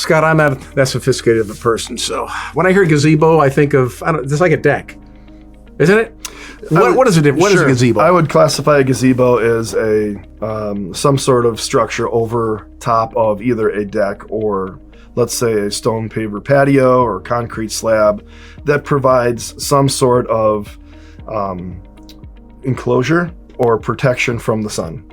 Scott, I'm not that sophisticated of a person. So when I hear gazebo, I think of, it's like a deck, isn't it? What is it? What is a gazebo? I would classify a gazebo as some sort of structure over top of either a deck or, let's say, a stone paver patio or concrete slab that provides some sort of enclosure or protection from the sun.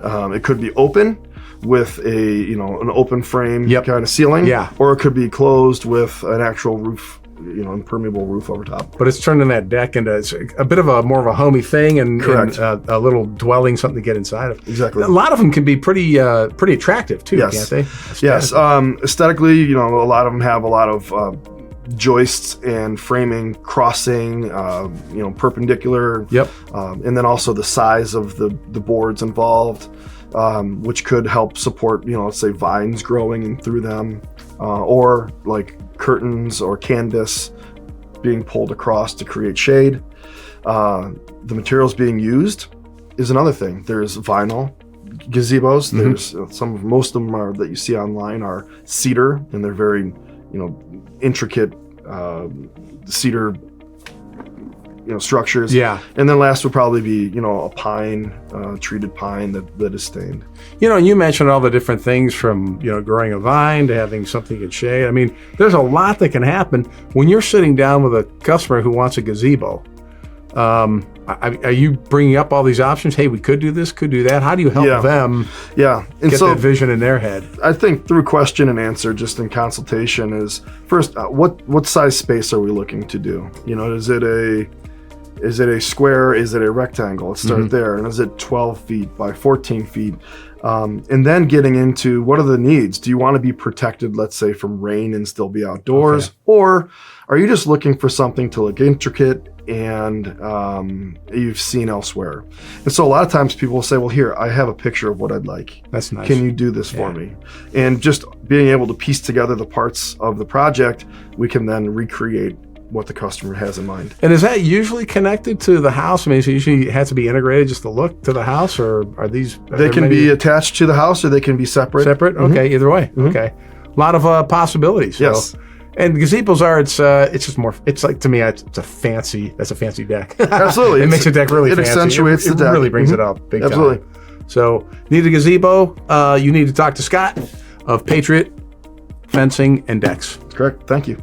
It could be open with an open frame kind of ceiling, or it could be closed with an actual roof, impermeable roof over top. But it's turning that deck into a bit of more of a homey thing, and a little dwelling, something to get inside of. Exactly. A lot of them can be pretty attractive too, can't they? Yes. Aesthetically, a lot of them have a lot of joists and framing crossing, perpendicular. Yep. And then also the size of the boards involved, which could help support, let's say vines growing in through them, or like curtains or canvas being pulled across to create shade. The materials being used is another thing. There's vinyl gazebos. Mm-hmm. There's most of them that you see online are cedar, and they're very, intricate cedar, structures. Yeah. And then last would probably be, a pine, treated pine that is stained. You mentioned all the different things from, growing a vine to having something in shade. I mean, there's a lot that can happen when you're sitting down with a customer who wants a gazebo. Are you bringing up all these options? Hey, we could do this, could do that. How do you help them and get that vision in their head? I think through question and answer, just in consultation, is first, what size space are we looking to do? Is it a square? Is it a rectangle? Let's start there. And is it 12 feet by 14 feet? And then getting into what are the needs? Do you want to be protected, let's say, from rain and still be outdoors? Okay. Or are you just looking for something to look intricate and you've seen elsewhere? And so a lot of times people will say, well, here, I have a picture of what I'd like. That's nice. Can you do this for me? And just being able to piece together the parts of the project, we can then recreate what the customer has in mind. And is that usually connected to the house? I mean, so usually it has to be integrated just to look to the house, or are these? They can be attached to the house, or they can be separate. Separate? Okay, either way. Okay. A lot of possibilities. Yes. So. And gazebos are, it's just more, it's like, to me, that's a fancy deck. Absolutely. It makes a deck really fancy. It accentuates the deck. It really brings it up big Absolutely. time. So, need a gazebo, you need to talk to Scott of Patriot Fencing and Decks. Correct. Thank you.